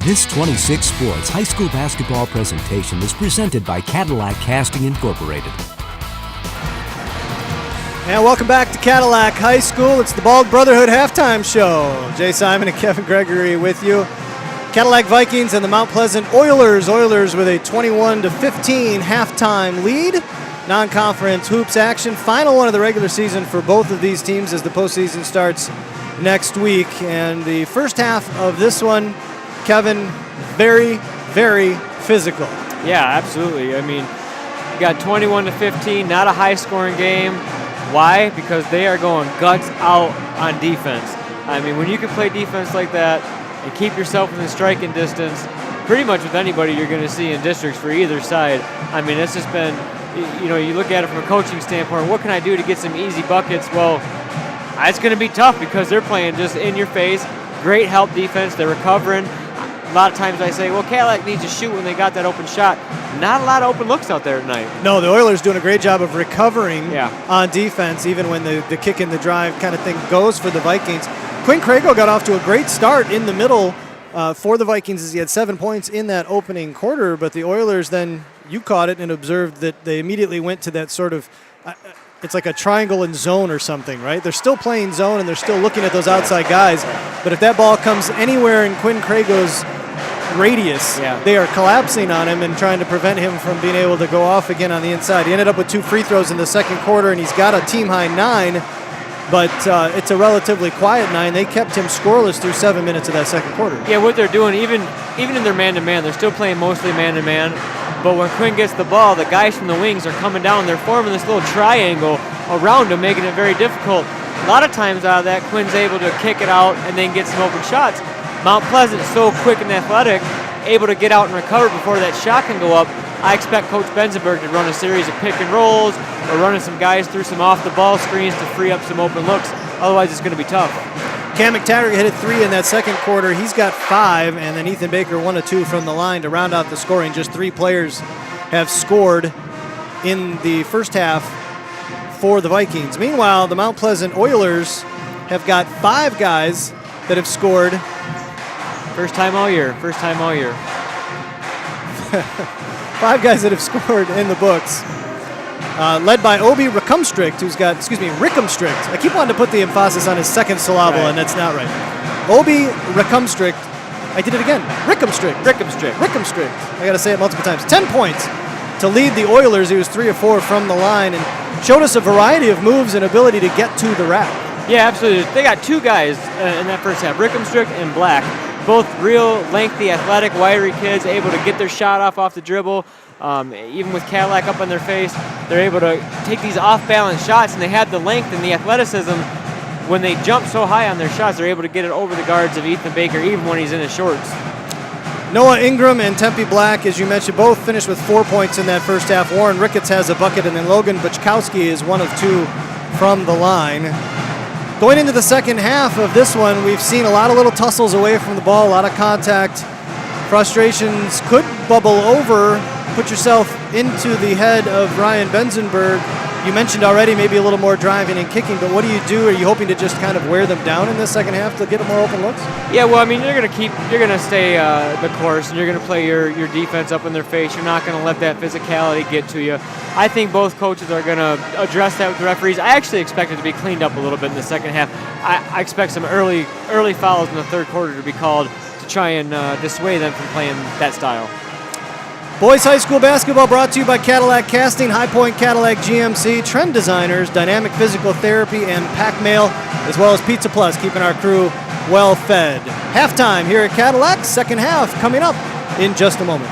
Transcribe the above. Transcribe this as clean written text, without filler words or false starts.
This 26 Sports high school basketball presentation is presented by Cadillac Casting Incorporated. And welcome back to Cadillac High School. It's the Bald Brotherhood halftime show. Jay Simon and Kevin Gregory with you. Cadillac Vikings and the Mount Pleasant Oilers. Oilers with a 21-15 halftime lead. Non-conference hoops action. Final one of the regular season for both of these teams as the postseason starts next week. And the first half of this one, Kevin, very, very physical. Yeah, absolutely. I mean, you got 21-15, not a high-scoring game. Why? Because they are going guts out on defense. I mean, when you can play defense like that and keep yourself within striking distance, pretty much with anybody you're going to see in districts for either side. I mean, it's just been, you know, you look at it from a coaching standpoint, what can I do to get some easy buckets? Well, it's going to be tough because they're playing just in your face. Great help defense. They're recovering. A lot of times I say, well, Cadillac needs to shoot when they got that open shot. Not a lot of open looks out there tonight. No, the Oilers doing a great job of recovering yeah. on defense, even when the kick in the drive kind of thing goes for the Vikings. Quinn Crago got off to a great start in the middle for the Vikings as he had 7 points in that opening quarter, but the Oilers then, you caught it and observed that they immediately went to that sort of it's like a triangle and zone or something, right? They're still playing zone and they're still looking at those outside guys, but if that ball comes anywhere in Quinn Crago's radius, they are collapsing on him and trying to prevent him from being able to go off again on the inside. He ended up with 2 free throws in the second quarter, and he's got a team-high 9, but it's a relatively quiet 9. They kept him scoreless through 7 minutes of that second quarter. Yeah, what they're doing, even in their man-to-man, they're still playing mostly man-to-man, but when Quinn gets the ball, the guys from the wings are coming down. They're forming this little triangle around him, making it very difficult. A lot of times out of that, Quinn's able to kick it out and then get some open shots. Mount Pleasant so quick and athletic, able to get out and recover before that shot can go up. I expect Coach Benzenberg to run a series of pick and rolls or running some guys through some off-the-ball screens to free up some open looks. Otherwise, it's going to be tough. Cam McTaggart hit a 3 in that second quarter. He's got 5, and then Ethan Baker 1 of 2 from the line to round out the scoring. Just 3 players have scored in the first half for the Vikings. Meanwhile, the Mount Pleasant Oilers have got 5 guys that have scored. First time all year. 5 guys that have scored in the books. Led by Obi Rickumstrict, who's got, Rickumstrict. I keep wanting to put the emphasis on his second syllable, and that's not right. Obi Rickumstrict. I did it again. Rickumstrict. I got to say it multiple times. 10 points to lead the Oilers. He was 3 of 4 from the line and showed us a variety of moves and ability to get to the rack. Yeah, absolutely. They got 2 guys in that first half, Rickumstrict and Black. Both real lengthy, athletic, wiry kids, able to get their shot off the dribble. Even with Cadillac up in their face, they're able to take these off-balance shots, and they have the length and the athleticism. When they jump so high on their shots, they're able to get it over the guards of Ethan Baker, even when he's in his shorts. Noah Ingram and Tempe Black, as you mentioned, both finished with 4 points in that first half. Warren Ricketts has a bucket, and then Logan Bachkowski is 1 of 2 from the line. Going into the second half of this one, we've seen a lot of little tussles away from the ball, a lot of contact. Frustrations could bubble over. Put yourself into the head of Ryan Benzenberg. You mentioned already maybe a little more driving and kicking, but what do you do? Are you hoping to just kind of wear them down in the second half to get them more open looks? Yeah, well, I mean, you're going to stay the course, and you're going to play your defense up in their face. You're not going to let that physicality get to you. I think both coaches are going to address that with the referees. I actually expect it to be cleaned up a little bit in the second half. I expect some early fouls in the third quarter to be called to try and dissuade them from playing that style. Boys High School basketball brought to you by Cadillac Casting, High Point Cadillac GMC, Trend Designers, Dynamic Physical Therapy, and Pack Mail, as well as Pizza Plus, keeping our crew well fed. Halftime here at Cadillac, second half coming up in just a moment.